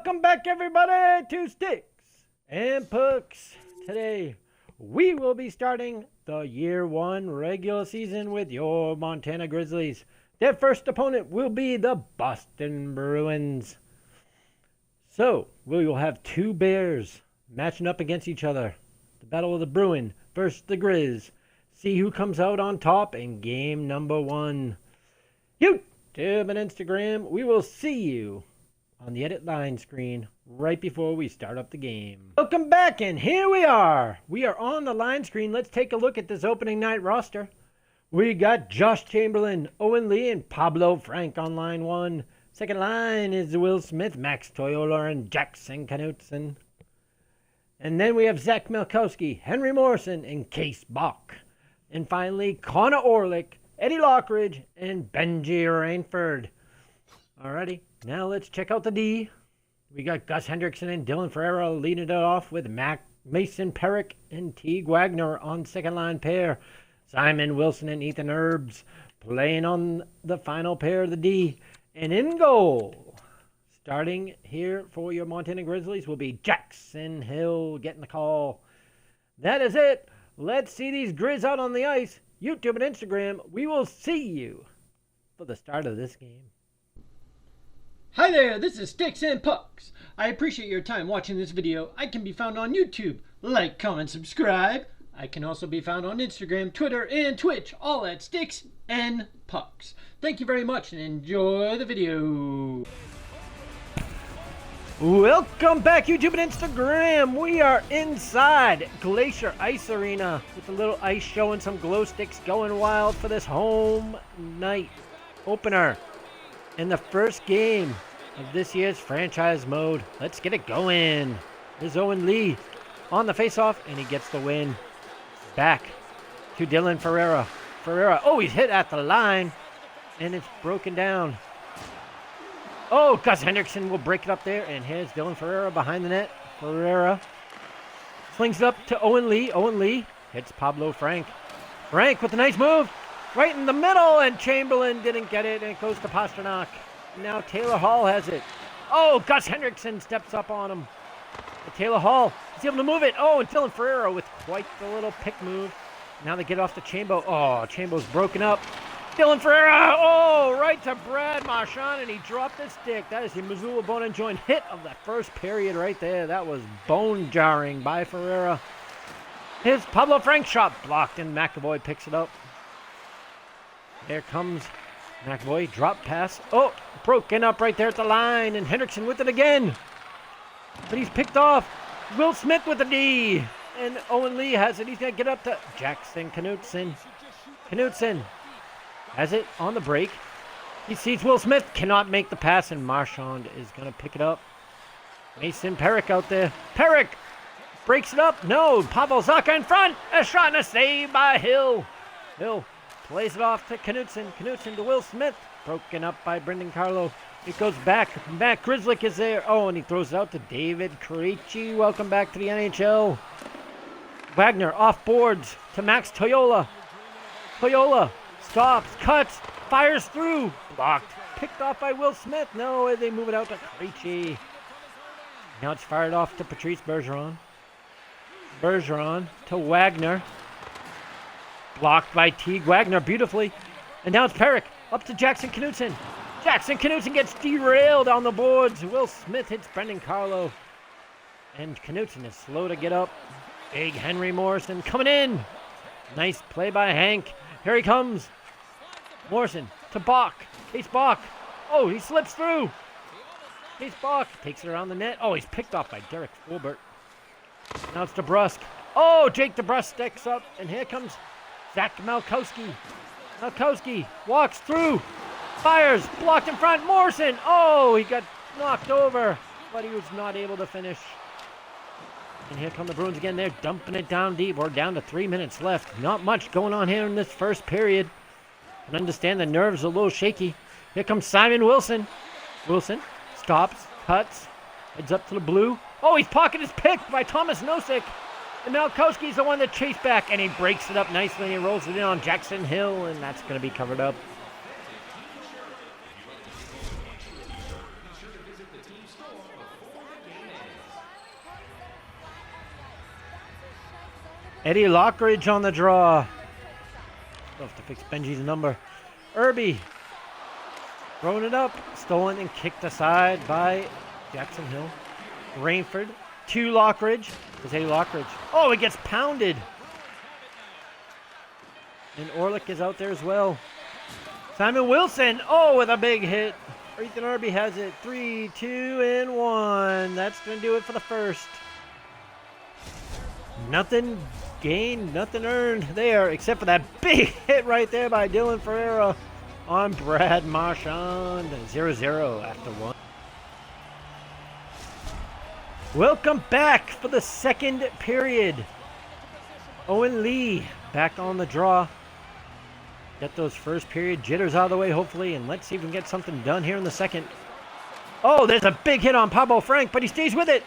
Welcome back, everybody, to Stix and Pucks. Today, we will be starting the Year 1 regular season with your Montana Grizzlies. Their first opponent will be the Boston Bruins. So, we will have two Bears matching up against each other. The Battle of the Bruin versus the Griz. See who comes out on top in game number 1. YouTube and Instagram, we will see you on the edit line screen right before we start up the game. Welcome back, and here we are. We are on the line screen. Let's take a look at this opening night roster. We got Josh Chamberlain, Owen Lee, and Pablo Frank on line 1. Second line is Will Smith, Max Toyola, and Jackson Knutson. And then we have Zach Milkowski, Henry Morrison, and Case Bach. And finally, Connor Orlick, Eddie Lockridge, and Benji Rainford. Alrighty, now let's check out the D. We got Gus Hendrickson and Dylan Ferreira leading it off with Mason Perrick and Teague Wagner on second line pair. Simon Wilson and Ethan Herbs playing on the final pair of the D. And in goal, starting here for your Montana Grizzlies, will be Jackson Hill getting the call. That is it. Let's see these Grizz out on the ice. YouTube and Instagram, we will see you for the start of this game. Hi there, this is Stix and Pucks. I appreciate your time watching this video. I can be found on YouTube. Like, comment, subscribe. I can also be found on Instagram, Twitter, and Twitch, all at Stix and Pucks. Thank you very much and enjoy the video. Welcome back, YouTube and Instagram. We are inside Glacier Ice Arena with a little ice show and some glow sticks going wild for this home night opener in the first game of this year's franchise mode. Let's get it going. There's Owen Lee on the faceoff, and he gets the win. Back to Dylan Ferreira. Oh, he's hit at the line, and it's broken down. Oh, Gus Hendrickson will break it up there, and here's Dylan Ferreira behind the net. Ferreira slings it up to Owen Lee. Owen Lee hits Pablo Frank. Frank with a nice move. Right in the middle, and Chamberlain didn't get it, and it goes to Pasternak. Now Taylor Hall has it. Oh, Gus Hendrickson steps up on him. But Taylor Hall is able to move it. Oh, and Dylan Ferreira with quite the little pick move. Now they get off to Chambo. Oh, Chambo's broken up. Dylan Ferreira, oh, right to Brad Marchand, and he dropped the stick. That is the Missoula bone and joint hit of the first period right there. That was bone jarring by Ferreira. His Pablo Frank shot blocked, and McAvoy picks it up. There comes McAvoy, drop pass. Oh, broken up right there at the line, and Hendrickson with it again. But he's picked off. Will Smith with the D, and Owen Lee has it. He's going to get up to Jackson Knutson. Knutson has it on the break. He sees Will Smith, cannot make the pass, and Marchand is going to pick it up. Mason Perrick out there. Perrick breaks it up. No, Pavel Zacha in front. A shot and a save by Hill. Hill plays it off to Knutson. Knutson to Will Smith. Broken up by Brendan Carlo. It goes back. Matt Grizzlick is there. Oh, and he throws it out to David Krejci. Welcome back to the NHL. Wagner off boards to Max Toyola. Toyola stops, cuts, fires through. Blocked. Picked off by Will Smith. No, they move it out to Krejci. Now it's fired off to Patrice Bergeron. Bergeron to Wagner. Blocked by Teague Wagner beautifully. And now it's Perrick up to Jackson Knutson. Jackson Knutson gets derailed on the boards. Will Smith hits Brendan Carlo. And Knutson is slow to get up. Big Henry Morrison coming in. Nice play by Hank. Here he comes. Morrison to Bach. Case Bach. Oh, he slips through. Case Bach takes it around the net. Oh, he's picked off by Derek Fulbert. Now it's DeBrusk. Oh, Jake DeBrusk sticks up. And here comes Zach Malkowski. Malkowski walks through. Fires. Blocked in front. Morrison. Oh, he got knocked over. But he was not able to finish. And here come the Bruins again. They're dumping it down deep. We're down to 3 minutes left. Not much going on here in this first period. I understand the nerves are a little shaky. Here comes Simon Wilson. Wilson stops, cuts, heads up to the blue. Oh, he's pocketed his pick by Thomas Nosek. And Malkowski's the one that chased back, and he breaks it up nicely and rolls it in on Jackson Hill, and that's going to be covered up. Eddie Lockridge on the draw. We'll have to fix Benji's number. Irby. Throwing it up. Stolen and kicked aside by Jackson Hill. Rainford to Lockridge. There's Eddie Lockridge. Oh, it gets pounded. And Orlick is out there as well. Simon Wilson. Oh, with a big hit. Ethan Irby has it. 3, 2, and 1. That's going to do it for the first. Nothing gained, nothing earned there, except for that big hit right there by Dylan Ferreira on Brad Marchand. 0-0 after 1. Welcome back for the second period. Owen Lee back on the draw. Get those first period jitters out of the way, hopefully, and let's see if we can get something done here in the second. Oh, there's a big hit on Pablo Frank, but he stays with it.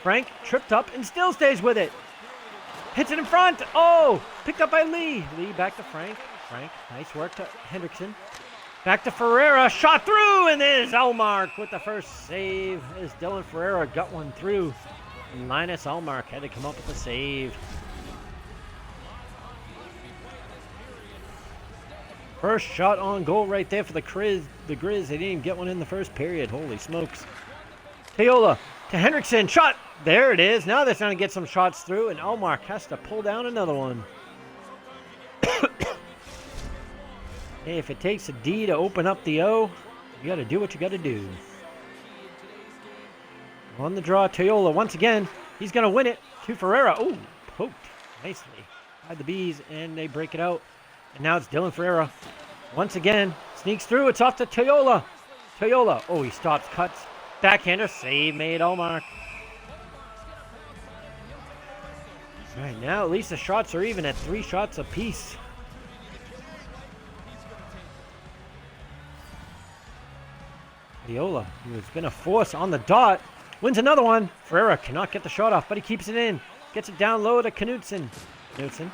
Frank tripped up and still stays with it. Hits it in front. Oh, picked up by Lee. Lee back to Frank. Frank, nice work to Hendrickson. Back to Ferreira. Shot through, and there's Allmark with the first save as Dylan Ferreira got one through. And Linus Allmark had to come up with a save. First shot on goal right there for the Griz. They didn't even get one in the first period. Holy smokes. Teola to Hendrickson. Shot. There it is. Now they're trying to get some shots through, and Allmark has to pull down another one. Hey, if it takes a D to open up the O, you got to do what you got to do. On the draw, Teola once again. He's going to win it to Ferreira. Oh, poked nicely by the Bees, and they break it out. And now it's Dylan Ferreira. Once again, sneaks through. It's off to Teola. Teola. Oh, he stops, cuts. Backhander, save made, Allmark. All right, now at least the shots are even at 3 shots apiece. Teola, who has been a force on the dot, wins another one. Ferreira cannot get the shot off, but he keeps it in. Gets it down low to Knutson. Knutson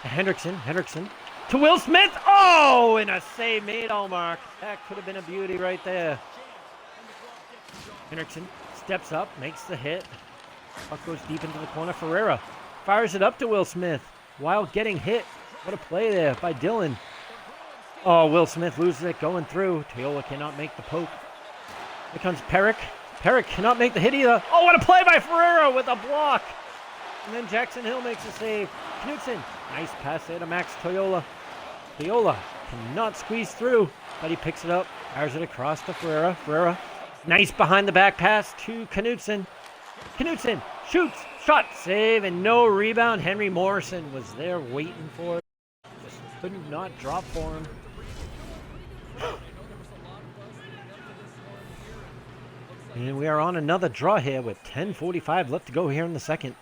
to Hendrickson. Hendrickson to Will Smith. Oh, and a save made, Allmark. That could have been a beauty right there. Hendrickson steps up, makes the hit. Puck goes deep into the corner. Ferreira fires it up to Will Smith while getting hit. What a play there by Dylan. Oh, Will Smith loses it going through. Teola cannot make the poke. Here comes Perrick. Perrick cannot make the hit either. Oh, what a play by Ferreira with a block. And then Jackson Hill makes a save. Knutson, nice pass there to Max Teola. Teola cannot squeeze through, but he picks it up. Fires it across to Ferreira. Ferreira, nice behind the back pass to Knutson. Knutson shoots, shot, save, and no rebound. Henry Morrison was there waiting for it. Just could not drop for him. And we are on another draw here with 10:45 left to go here in the second.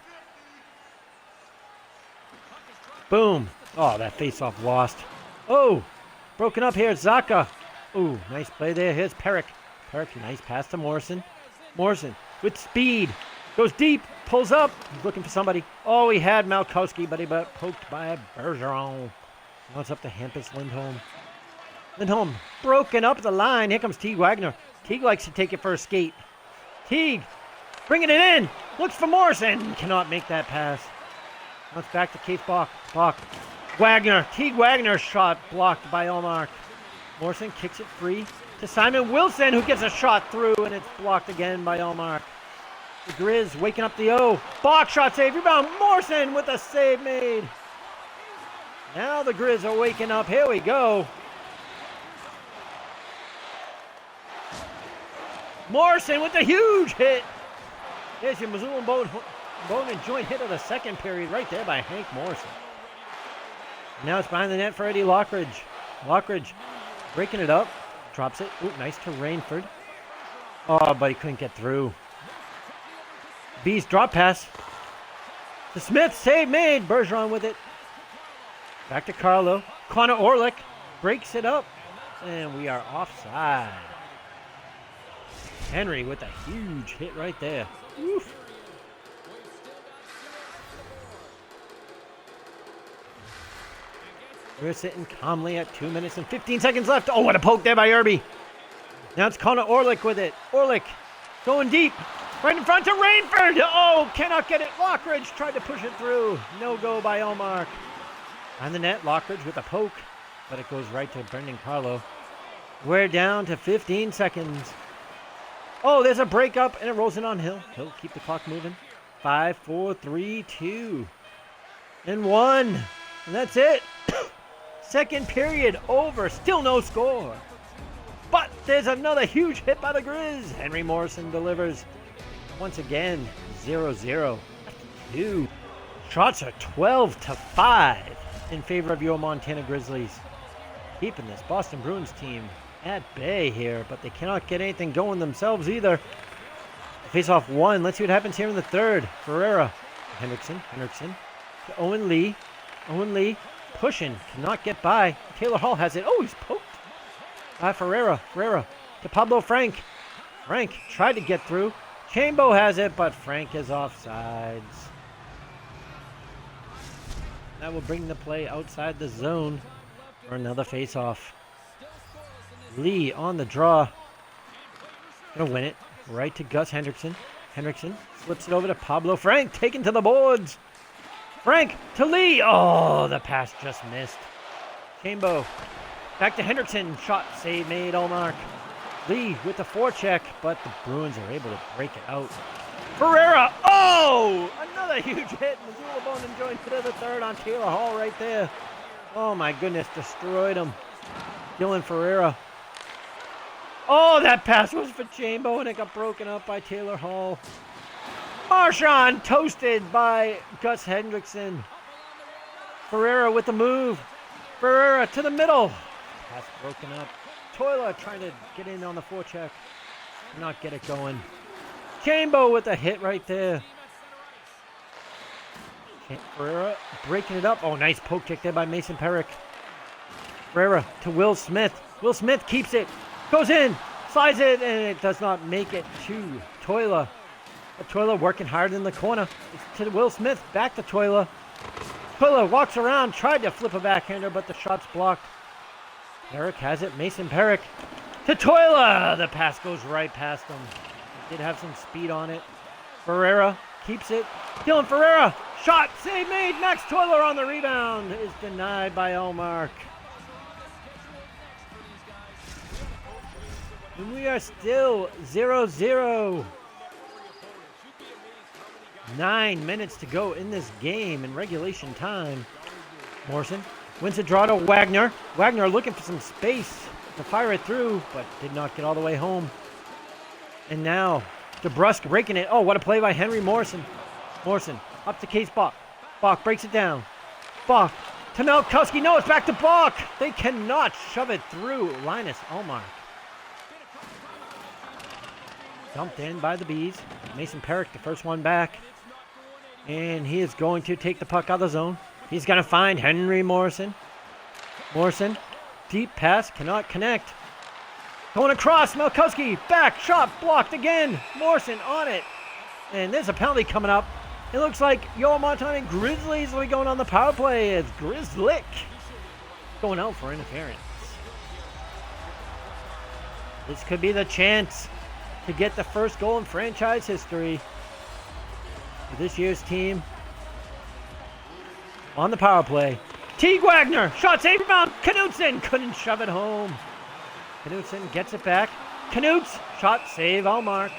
Boom. Oh, that face-off lost. Oh, broken up here. Zaka. Oh, nice play there. Here's Perrick. Perrick, nice pass to Morrison. Morrison with speed. Goes deep. Pulls up. He's looking for somebody. Oh, he had Malkowski, but he got poked by Bergeron. Now it's up to Hampus Lindholm. Lindholm broken up the line. Here comes Teague Wagner. Teague likes to take it for a skate. Teague bringing it in. Looks for Morrison. Cannot make that pass. Now it's back to Keith Bach. Bach. Wagner. Teague Wagner shot blocked by Allmark. Morrison kicks it free to Simon Wilson, who gets a shot through, and it's blocked again by Allmark. The Griz waking up the O. Bach shot save. Rebound. Morrison with a save made. Now the Griz are waking up. Here we go. Morrison with a huge hit. There's your Missoula Bowman joint hit of the second period right there by Hank Morrison. Now it's behind the net for Eddie Lockridge. Lockridge breaking it up. Drops it. Ooh, nice to Rainford. Oh, but he couldn't get through. Bees drop pass. To Smith. Save made. Bergeron with it. Back to Carlo. Connor Orlick breaks it up. And we are offside. Henry with a huge hit right there. Oof. We're sitting calmly at 2 minutes and 15 seconds left. Oh, what a poke there by Irby. Now it's Connor Orlick with it. Orlick going deep. Right in front to Rainford. Oh, cannot get it. Lockridge tried to push it through. No go by Allmark. On the net, Lockridge with a poke, but it goes right to Brendan Carlo. We're down to 15 seconds. Oh, there's a breakup, and it rolls in on Hill. Hill, keep the clock moving. 5, 4, 3, 2, and 1. And that's it. Second period over. Still no score. But there's another huge hit by the Griz. Henry Morrison delivers. Once again, 0-0. 2. Shots are 12-5 in favor of your Montana Grizzlies. Keeping this Boston Bruins team at bay here, but they cannot get anything going themselves either. Face-off 1. Let's see what happens here in the third. Ferreira. Hendrickson to Owen Lee. Owen Lee pushing. Cannot get by. Taylor Hall has it. Oh, he's poked. Ferreira to Pablo Frank. Frank tried to get through. Chambo has it, but Frank is offsides. That will bring the play outside the zone for another face-off. Lee on the draw. Gonna win it. Right to Gus Hendrickson. Hendrickson slips it over to Pablo Frank. Taken to the boards. Frank to Lee. Oh, the pass just missed. Chambo. Back to Hendrickson. Shot save made. Allmark. Lee with the forecheck, but the Bruins are able to break it out. Ferreira. Oh! Another huge hit. Missoula Bowman joined to the third on Taylor Hall right there. Oh my goodness. Destroyed him. Dylan Ferreira. Oh, that pass was for Chambo, and it got broken up by Taylor Hall. Marchand toasted by Gus Hendrickson. Ferreira with the move. Ferreira to the middle. Pass broken up. Toiler trying to get in on the forecheck. Not get it going. Chambo with a hit right there. Ferreira breaking it up. Oh, nice poke kick there by Mason Perrick. Ferreira to Will Smith. Will Smith keeps it. Goes in. Slides it, and it does not make it to Toiler. But Toiler working hard in the corner. It's to Will Smith. Back to Toiler. Toiler walks around. Tried to flip a backhander, but the shot's blocked. Perrick has it. Mason Perrick to Toiler. The pass goes right past him. Did have some speed on it. Ferreira keeps it. Dylan Ferreira. Shot. Save made. Max Toiler on the rebound. Is denied by Allmark. And we are still 0-0. 9 minutes to go in this game in regulation time. Morrison wins a draw to Wagner. Wagner looking for some space to fire it through, but did not get all the way home. And now DeBrusque breaking it. Oh, what a play by Henry Morrison. Morrison up to Case Bach. Bach breaks it down. Bach to Melkowski. No, it's back to Bach. They cannot shove it through Linus Allmark. Dumped in by the Bees. Mason Perrick, the first one back. And he is going to take the puck out of the zone. He's going to find Henry Morrison. Morrison, deep pass, cannot connect. Going across, Melkowski, back, shot, blocked again. Morrison on it. And there's a penalty coming up. It looks like Yo Montana Grizzlies will be going on the power play as Grizzlick going out for interference. This could be the chance to get the first goal in franchise history for this year's team. On the power play, Teague Wagner, shot save rebound, Knutson couldn't shove it home. Knutson gets it back. Knuts, shot save, Allmark.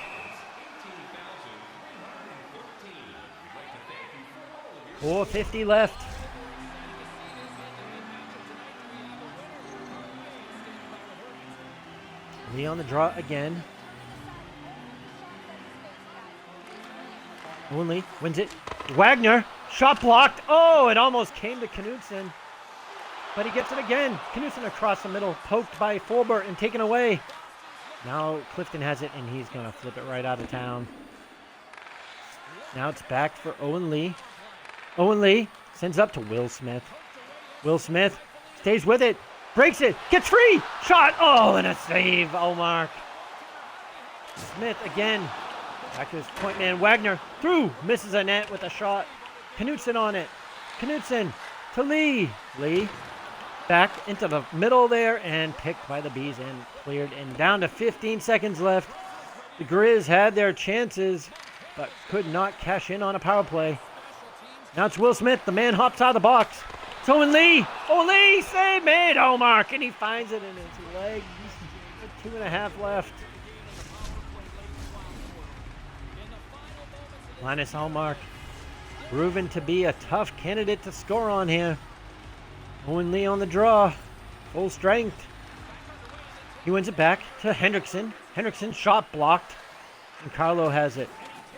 .450 left. Lee on the draw again. Only wins it. Wagner, shot blocked. Oh, it almost came to Knutson. But he gets it again. Knutson across the middle, poked by Forbert and taken away. Now Clifton has it, and he's going to flip it right out of town. Now it's back for Owen Lee. Owen Lee sends up to Will Smith. Will Smith stays with it, breaks it, gets free. Shot. Oh, and a save, Allmark. Smith again. Back to his point man, Wagner. Through. Misses a net with a shot. Knutson on it. Knutson to Lee. Lee back into the middle there and picked by the Bees and cleared. And down to 15 seconds left. The Griz had their chances, but could not cash in on a power play. Now it's Will Smith. The man hops out of the box. It's Owen Lee. Owen Lee, save made. Mark, and he finds it in his legs. 2.5 left. Linus Allmark, proven to be a tough candidate to score on here. Owen Lee on the draw. Full strength. He wins it back to Hendrickson. Hendrickson shot blocked. And Carlo has it.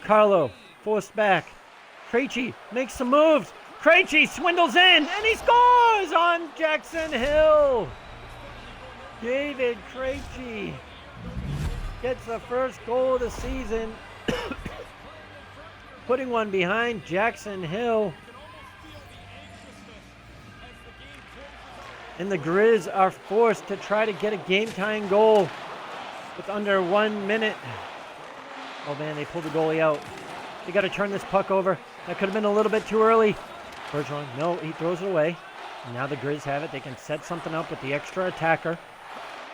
Carlo forced back. Krejci makes some moves. Krejci swindles in, and he scores on Jackson Hill. David Krejci gets the first goal of the season, putting one behind Jackson Hill. And the Griz are forced to try to get a game-tying goal with under 1 minute. Oh man, they pulled the goalie out. They got to turn this puck over. That could have been a little bit too early. Bergeron, no, he throws it away. And now the Griz have it. They can set something up with the extra attacker.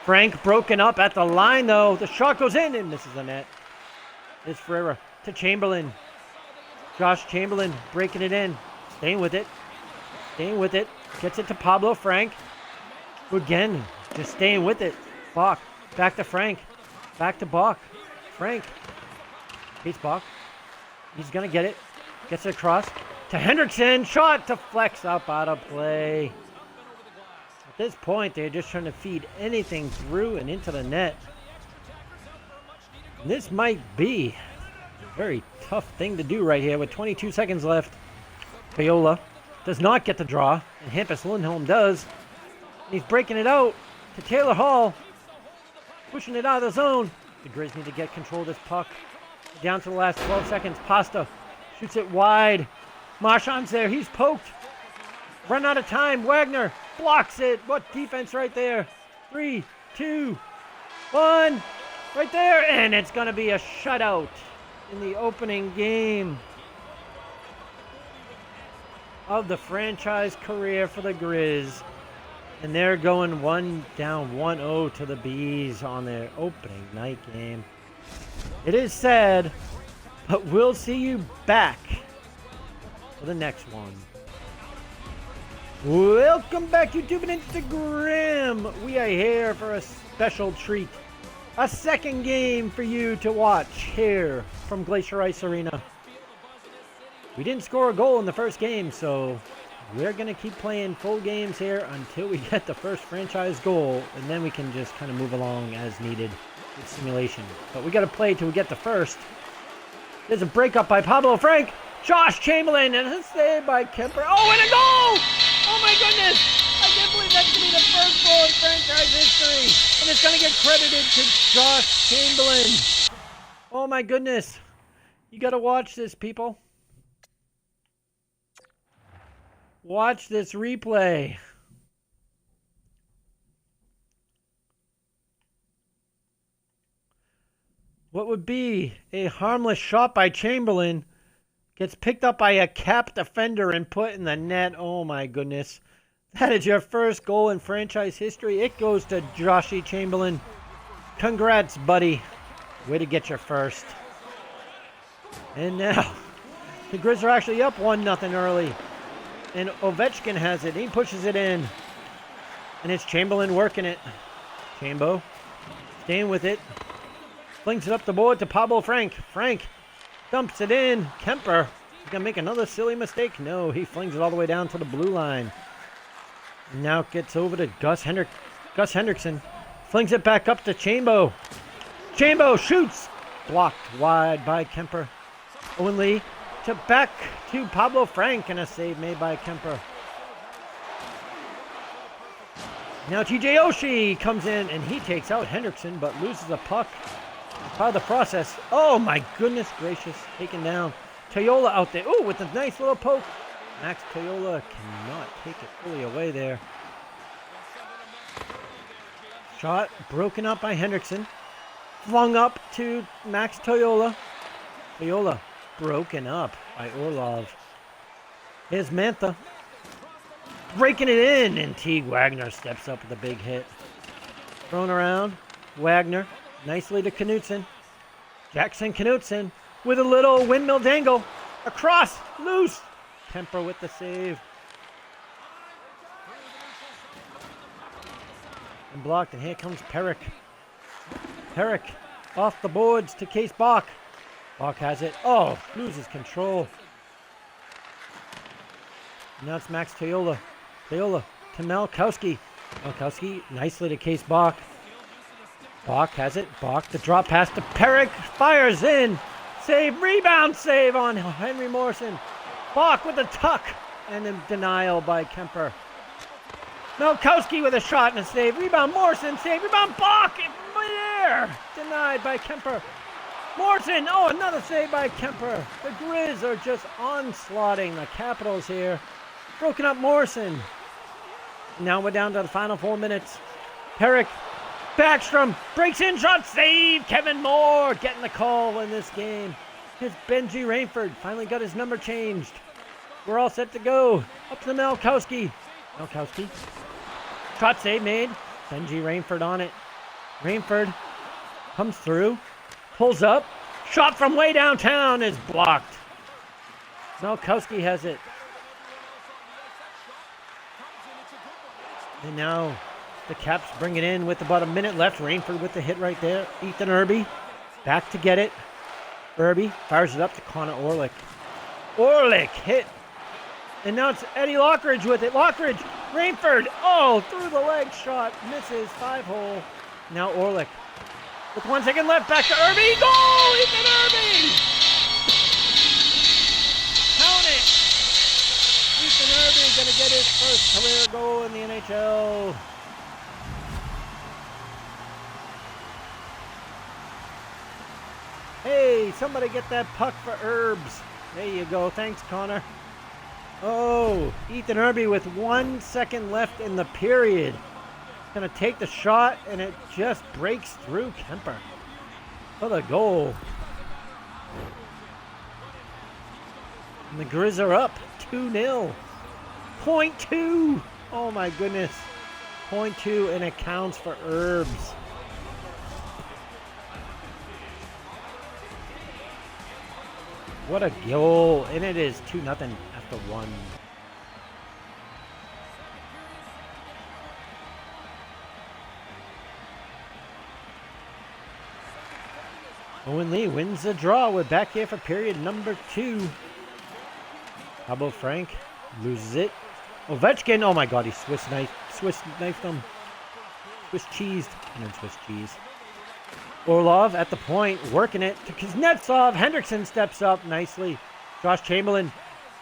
Frank broken up at the line though. The shot goes in and misses the net. It's Ferreira to Chamberlain. Josh Chamberlain breaking it in. Staying with it. Staying with it. Gets it to Pablo Frank. Again, just staying with it. Bach. Back to Frank. Back to Bach. Frank. Beats Bach. He's going to get it. Gets it across to Hendrickson. Shot deflects up out of play. At this point, they're just trying to feed anything through and into the net. And this might be a very tough thing to do right here with 22 seconds left. Viola does not get the draw, and Hampus Lindholm does. And he's breaking it out to Taylor Hall, pushing it out of the zone. The Griz need to get control of this puck. Down to the last 12 seconds. Pasta shoots it wide. Marchand's there. He's poked. Run out of time. Wagner blocks it. What defense right there. 3, 2, 1. Right there. And it's going to be a shutout in the opening game of the franchise career for the Griz. And they're going down 1-0 to the Bees on their opening night game. It is sad, but we'll see you back for the next one. Welcome back, YouTube and Instagram. We are here for a special treat. A second game for you to watch here from Glacier Ice Arena. We didn't score a goal in the first game, so we're going to keep playing full games here until we get the first franchise goal, and then we can just kind of move along as needed with simulation. But we got to play till we get the first. There's a breakup by Pablo Frank. Josh Chamberlain, and a save by Kemper. Oh, and a goal! Oh my goodness! I can't believe that's going to be the first goal in franchise history. And it's going to get credited to Josh Chamberlain. Oh my goodness. You got to watch this, people. Watch this replay. What would be a harmless shot by Chamberlain gets picked up by a capped defender and put in the net. Oh my goodness. That is your first goal in franchise history. It goes to Joshy Chamberlain. Congrats, buddy. Way to get your first. And now, the Griz are actually up 1-0 early. And Ovechkin has it. He pushes it in. And it's Chamberlain working it. Chambo staying with it. Flings it up the board to Pablo Frank. Frank dumps it in. Kemper is going to make another silly mistake. No, he flings it all the way down to the blue line. And now it gets over to Gus Hendrickson. Flings it back up to Chambo. Chambo shoots. Blocked wide by Kemper. Owen Lee to back to Pablo Frank, and a save made by Kemper. Now TJ Oshie comes in and he takes out Hendrickson but loses a puck. Part of the process. Oh my goodness gracious. Taken down. Toyola out there. Oh, with a nice little poke. Max Toyola cannot take it fully away there. Shot broken up by Hendrickson. Flung up to Max Toyola. Toyola broken up by Orlov. Here's Mantha. Breaking it in, and Teague Wagner steps up with a big hit. Thrown around. Wagner. Nicely to Knutson. Jackson Knutson with a little windmill dangle. Across, loose. Kemper with the save. And blocked, and here comes Perrick. Perrick off the boards to Case Bach. Bach has it. Oh, loses control. Now it's Max Toyola. Toyola to Malkowski. Malkowski nicely to Case Bach. Bach has it. Bach, the drop pass to Perrick. Fires in. Save, rebound save on Henry Morrison. Bach with a tuck. And a denial by Kemper. Malkowski with a shot and a save. Rebound Morrison. Save. Rebound Bach in midair. Denied by Kemper. Morrison. Oh, another save by Kemper. The Griz are just onslaughting the Capitals here. Broken up Morrison. Now we're down to the final 4 minutes. Perrick. Backstrom breaks in, shot, save. Kevin Moore getting the call in this game. Here's Benji Rainford. Finally got his number changed. We're all set to go. Up to Malkowski. Malkowski. Shot save made. Benji Rainford on it. Rainford comes through. Pulls up. Shot from way downtown is blocked. Malkowski has it. And now the Caps bring it in with about a minute left. Rainford with the hit right there. Ethan Irby back to get it. Irby fires it up to Connor Orlick. Orlick hit. And now it's Eddie Lockridge with it. Lockridge, Rainford. Oh, through the leg shot. Misses 5-hole. Now Orlick. With 1 second left, back to Irby. Goal! Ethan Irby! Count it! Ethan Irby going to get his first career goal in the NHL. Hey, somebody get that puck for Herbs. There you go. Thanks, Connor. Oh, Ethan Irby with 1 second left in the period. Gonna take the shot, and it just breaks through Kemper for the goal. And the Griz are up 2-0. 0.2. Oh my goodness. 0.2, and it counts for Herbs. What a goal, and it is 2-0 after 1. Owen Lee wins the draw. We're back here for period number 2. Pablo Frank loses it. Ovechkin, oh my god, he Swiss knifed him. Swiss cheesed, and then Swiss cheese. Orlov at the point, working it to Kuznetsov. Hendrickson steps up nicely. Josh Chamberlain,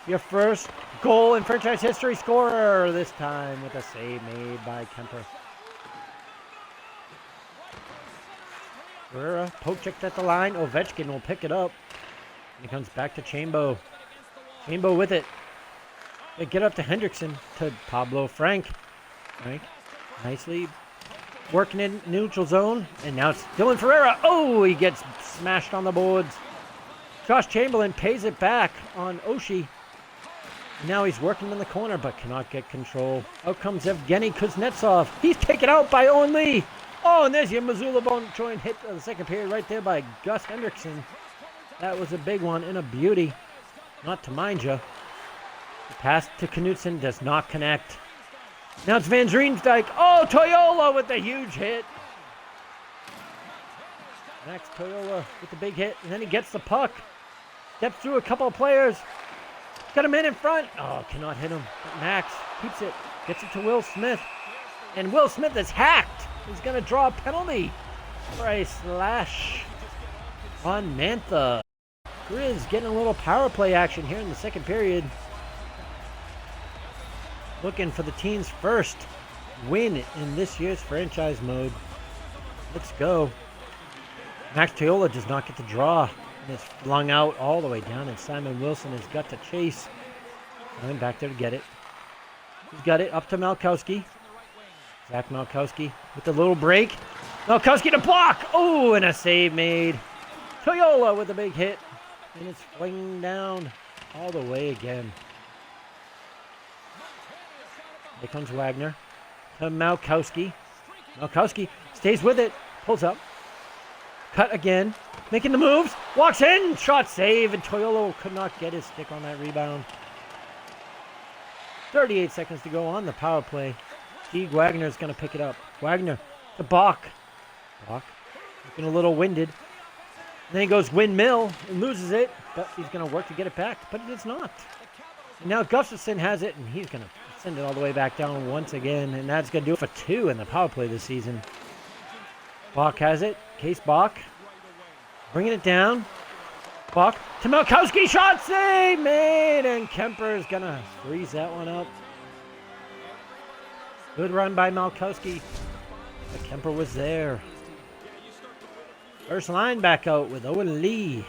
your first goal in franchise history, scorer this time with a save made by Kemper. Guerrera poke checked at the line. Ovechkin will pick it up. And he comes back to Chambo. Chambo with it. They get up to Hendrickson to Pablo Frank. Frank nicely working in neutral zone. And now it's Dylan Ferreira. Oh, he gets smashed on the boards. Josh Chamberlain pays it back on Oshie. Now he's working in the corner but cannot get control. Out comes Evgeny Kuznetsov. He's taken out by Owen Lee. Oh, and there's your Missoula bone joint hit of the second period right there by Gus Hendrickson. That was a big one and a beauty. Not to mind you. The pass to Knutson does not connect. Now it's Van Riemsdyk. Oh, Toyola with the huge hit. Max Toyola with the big hit. And then he gets the puck. Steps through a couple of players. Got him in front. Oh, cannot hit him. But Max keeps it. Gets it to Will Smith. And Will Smith is hacked. He's going to draw a penalty for a slash on Mantha. Griz getting a little power play action here in the second period. Looking for the team's first win in this year's franchise mode. Let's go. Max Toyola does not get the draw. And it's flung out all the way down, and Simon Wilson has got to chase. And back there to get it. He's got it up to Malkowski. Zach Malkowski with the little break. Malkowski to block. Oh, and a save made. Toyola with a big hit. And it's flinging down all the way again. Here comes Wagner to Malkowski. Malkowski stays with it. Pulls up. Cut again. Making the moves. Walks in. Shot save. And Toyolo could not get his stick on that rebound. 38 seconds to go on the power play. Teague Wagner is going to pick it up. Wagner to Bach. Bach looking a little winded. And then he goes windmill and loses it. But he's going to work to get it back. But it is not. And now Gustafson has it. And he's going to send it all the way back down once again. And that's going to do it for 2 in the power play this season. Bach has it. Case Bach. Bringing it down. Bach to Malkowski. Shot save made. And Kemper is going to freeze that one up. Good run by Malkowski. But Kemper was there. First line back out with Owen Lee.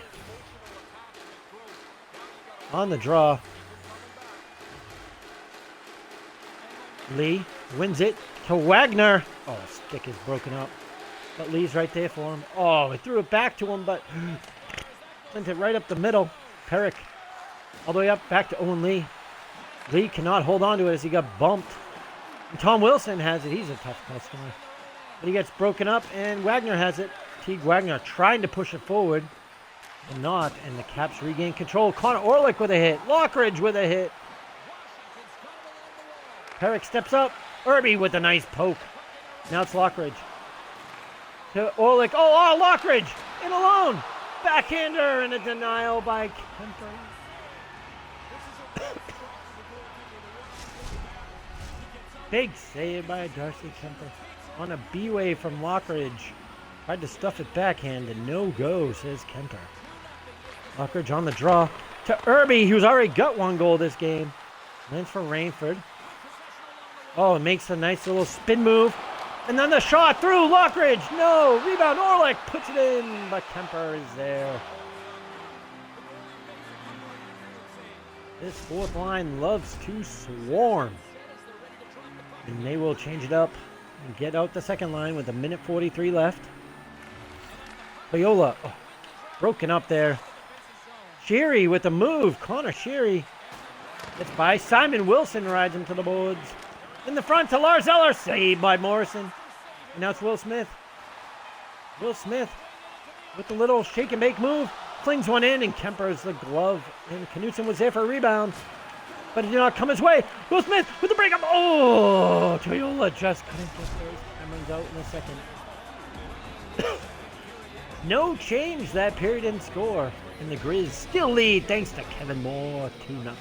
On the draw. Lee wins it to Wagner. Oh, stick is broken up. But Lee's right there for him. Oh, he threw it back to him, but sent it right up the middle. Perrick all the way up back to Owen Lee. Lee cannot hold on to it as he got bumped. And Tom Wilson has it. He's a tough customer. But he gets broken up, and Wagner has it. Teague Wagner trying to push it forward. But not, and the Caps regain control. Connor Orlick with a hit. Lockridge with a hit. Perrick steps up. Irby with a nice poke. Now it's Lockridge. To Orlick. Oh, Lockridge in alone. Backhander and a denial by Kemper. Big save by Darcy Kemper. On a B-way from Lockridge. Tried to stuff it backhand and no go, says Kemper. Lockridge on the draw. To Irby, who's already got 1 goal this game. Lands for Rainford. Oh, it makes a nice little spin move. And then the shot through Lockridge. No, rebound. Orlick puts it in, but Kemper is there. This 4th line loves to swarm. And they will change it up and get out the 2nd line with 1:43 left. Viola, broken up there. Sheary with the move. Connor Sheary gets by. Simon Wilson rides him to the boards. In the front to Lars Eller, saved by Morrison. And now it's Will Smith. Will Smith with the little shake and bake move. Flings one in, and Kemper's the glove. And Knutson was there for a rebound. But it did not come his way. Will Smith with the breakup. Oh, Toyola just couldn't get those Cameron's out in the second. No change that period in score. And the Griz still lead thanks to Kevin Moore, 2-0.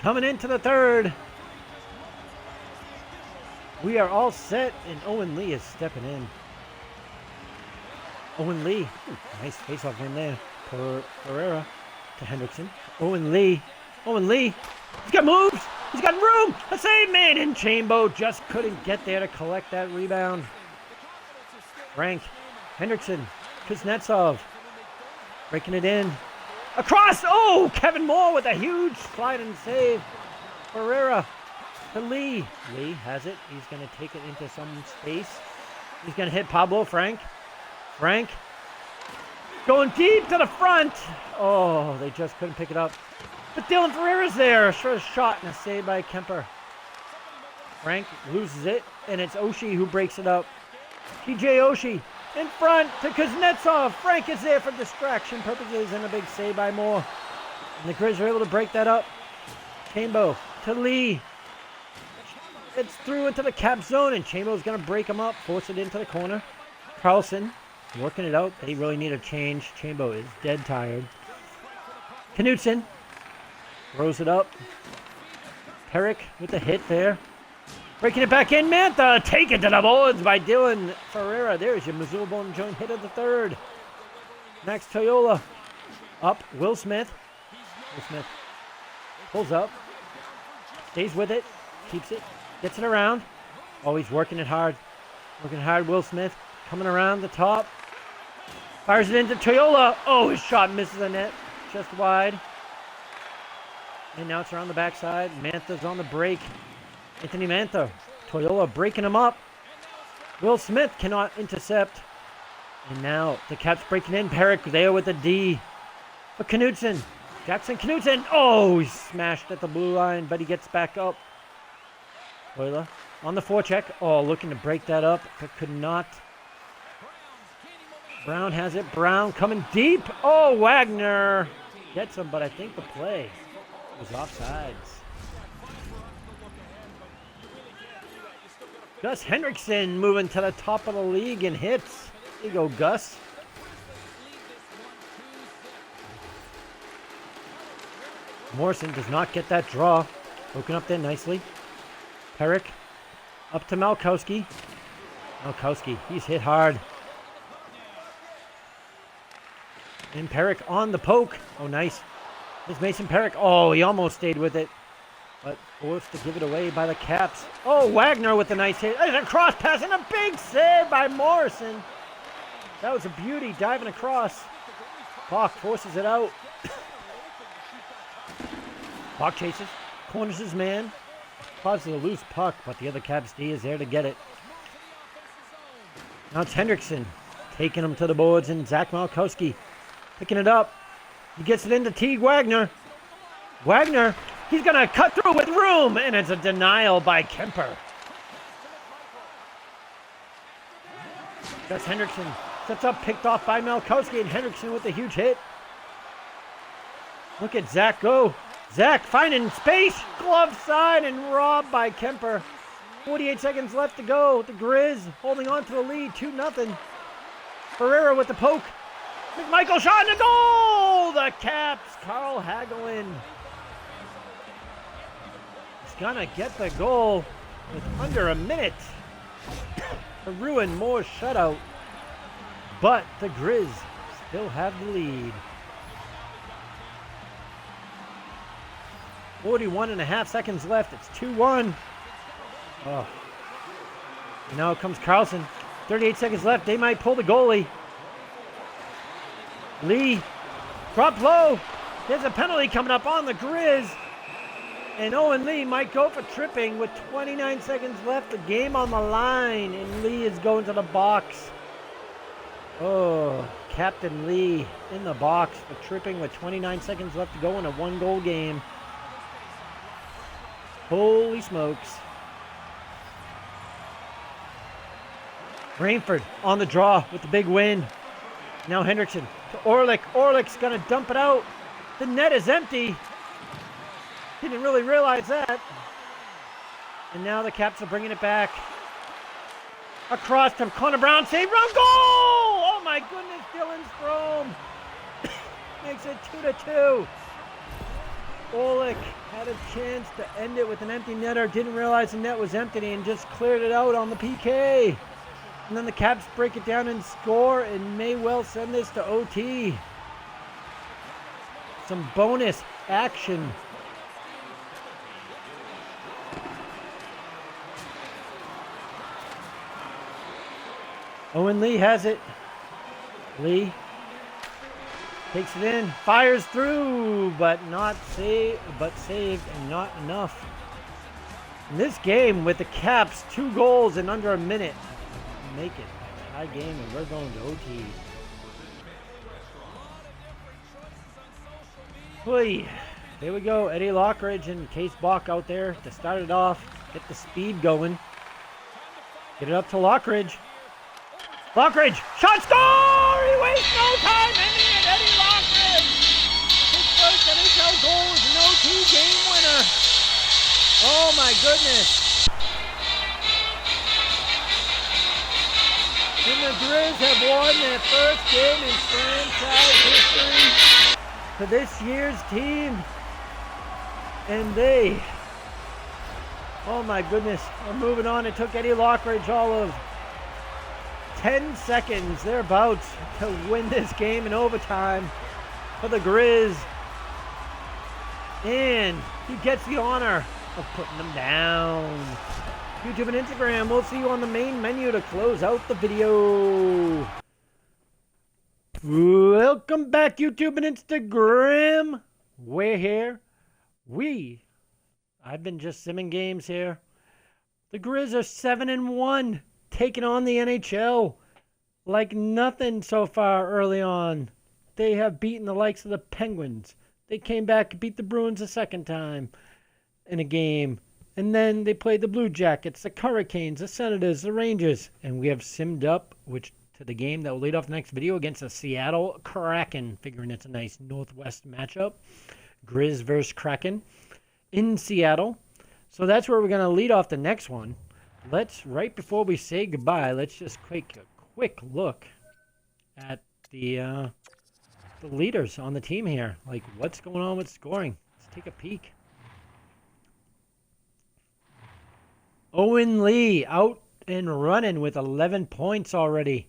Coming into the 3rd. We are all set, and Owen Lee is stepping in. Owen Lee. Ooh, nice face-off win there. Pereira to Hendrickson. Owen Lee. Owen Lee. He's got moves. He's got room. A save made, and Chambo just couldn't get there to collect that rebound. Frank. Hendrickson. Kuznetsov. Breaking it in. Across. Oh, Kevin Moore with a huge slide and save. Pereira. To Lee. Lee has it. He's going to take it into some space. He's going to hit Pablo Frank. Frank going deep to the front. Oh, they just couldn't pick it up. But Dylan Ferreira's there. A shot and a save by Kemper. Frank loses it, and it's Oshie who breaks it up. TJ Oshie in front to Kuznetsov. Frank is there for distraction purposes, and a big save by Moore. And the Griz are able to break that up. Chambo to Lee. It's through into the cap zone, and Chambo's going to break him up, force it into the corner. Carlson working it out. They really need a change. Chambo is dead tired. Knutson throws it up. Perrick with the hit there. Breaking it back in. Mantha taken to the boards by Dylan Ferreira. There's your Missoula Bone joint hit of the 3rd. Max Toyola up. Will Smith. Will Smith pulls up. Stays with it. Keeps it. Gets it around. Oh, he's working it hard. Working hard. Will Smith coming around the top. Fires it into Toyola. Oh, his shot misses the net. Just wide. And now it's around the backside. Mantha's on the break. Anthony Mantha. Toyola breaking him up. Will Smith cannot intercept. And now the Caps breaking in. Perrick there with a D. For Knutson. Jackson Knutson. Oh, he's smashed at the blue line, but he gets back up. Toyola on the forecheck. Oh, looking to break that up, but could not. Brown has it. Brown coming deep. Oh, Wagner gets him, but I think the play was offsides. Gus Hendrickson moving to the top of the league and hits. There you go, Gus. Morrison does not get that draw. Broken up there nicely. Perrick up to Malkowski. Malkowski, he's hit hard. And Perrick on the poke. Oh, nice. There's Mason Perrick. Oh, he almost stayed with it. But forced to give it away by the Caps. Oh, Wagner with a nice hit. There's a cross pass and a big save by Morrison. That was a beauty, diving across. Bach forces it out. Bach chases, corners his man. Causes a loose puck, but the other Caps D is there to get it. Now it's Hendrickson taking him to the boards, and Zach Malkowski picking it up. He gets it into Teague Wagner. Wagner, he's going to cut through with room, and it's a denial by Kemper. Gus Hendrickson sets up, picked off by Malkowski, and Hendrickson with a huge hit. Look at Zach go. Zach finding space, glove side, and robbed by Kemper. 48 seconds left to go. The Griz holding on to the lead, 2-0. Ferreira with the poke. McMichael shot in the goal! The Caps, Carl Hagelin. He's gonna get the goal with under a minute to ruin Moore's shutout. But the Griz still have the lead. 41.5 seconds left. It's 2-1. Oh. And now comes Carlson. 38 seconds left. They might pull the goalie. Lee dropped low. There's a penalty coming up on the Griz. And Owen Lee might go for tripping with 29 seconds left. The game on the line. And Lee is going to the box. Oh, Captain Lee in the box for tripping with 29 seconds left to go in a 1-goal game. Holy smokes. Rainford on the draw with the big win. Now Hendrickson to Orlick. Orlick's going to dump it out. The net is empty. Didn't really realize that. And now the Caps are bringing it back. Across to Connor Brown. Save run goal! Oh my goodness, Dylan Strome makes it 2-2. Orlick had a chance to end it with an empty netter. Didn't realize the net was empty and just cleared it out on the PK. And then the Caps break it down and score and may well send this to OT. Some bonus action. Owen Lee has it. Lee takes it in, fires through, but saved and not enough. In this game, with the Caps, 2 goals in under a minute, make it a tie game, and we're going to OT. Boy, there we go. Eddie Lockridge and Case Bach out there to start it off, get the speed going. Get it up to Lockridge. Lockridge, shot, score! He wastes no time, ending it, Eddie Lockridge! His first NHL goal is an OT game winner. Oh my goodness. And the Griz have won their first game in franchise history for this year's team. And they, oh my goodness, are moving on. It took Eddie Lockridge all of 10 seconds thereabouts to win this game in overtime for the Griz. And he gets the honor of putting them down. YouTube and Instagram, we'll see you on the main menu to close out the video. Welcome back, YouTube and Instagram. We're here. I've been just simming games here. The Griz are 7-1. Taking on the NHL like nothing so far early on. They have beaten the likes of the Penguins. They came back and beat the Bruins a second time in a game. And then they played the Blue Jackets, the Hurricanes, the Senators, the Rangers. And we have simmed up, which to the game that will lead off the next video against the Seattle Kraken, figuring it's a nice Northwest matchup. Griz versus Kraken in Seattle. So that's where we're going to lead off the next one. Right before we say goodbye, let's just take a quick look at the leaders on the team here. Like, what's going on with scoring? Let's take a peek. Owen Lee out and running with 11 points already.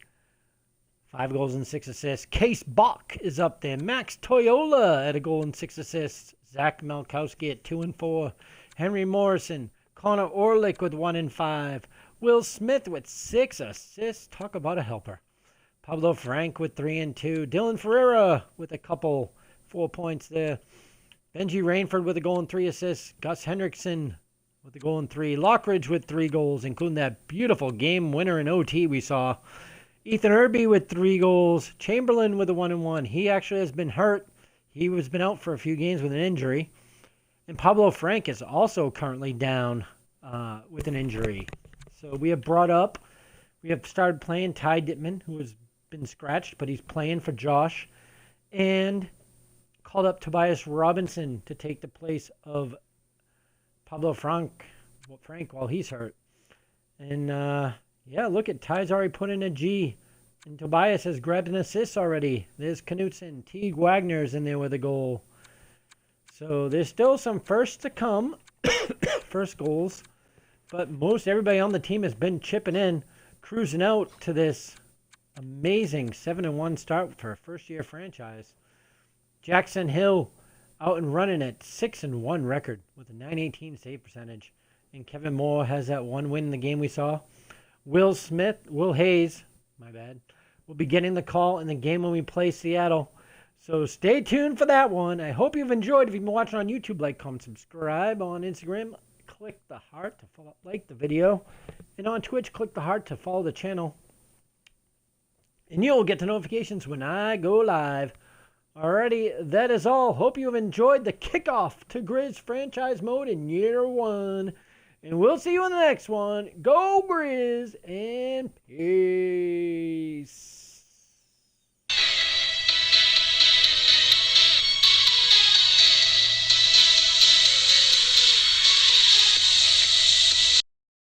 5 goals and 6 assists. Case Bach is up there. Max Toyola at a goal and 6 assists. Zach Malkowski at 2 and 4. Henry Morrison. Connor Orlick with 1 and 5. Will Smith with 6 assists. Talk about a helper. Pablo Frank with 3 and 2. Dylan Ferreira with a couple 4 points there. Benji Rainford with a goal and 3 assists. Gus Hendrickson with a goal and 3. Lockridge with 3 goals, including that beautiful game winner in OT we saw. Ethan Irby with 3 goals. Chamberlain with a 1 and 1. He actually has been hurt. He has been out for a few games with an injury. And Pablo Frank is also currently down with an injury. So we have started playing Ty Dittman, who has been scratched, but he's playing for Josh. And called up Tobias Robinson to take the place of Pablo Frank while he's hurt. And, look at Ty's already put in a G. And Tobias has grabbed an assist already. There's Knutson. Teague Wagner's in there with a goal. So there's still some firsts to come. First goals. But most everybody on the team has been chipping in, cruising out to this amazing 7-1 start for a first-year franchise. Jackson Hill out and running at 6-1 record with a .918 save percentage. And Kevin Moore has that one win in the game we saw. Will Hayes, will be getting the call in the game when we play Seattle. So stay tuned for that one. I hope you've enjoyed. If you've been watching on YouTube, like, comment, subscribe. On Instagram, click the heart to like the video. And on Twitch, click the heart to follow the channel. And you'll get the notifications when I go live. Alrighty, that is all. Hope you have enjoyed the kickoff to Griz franchise mode in year 1. And we'll see you in the next one. Go Griz and peace.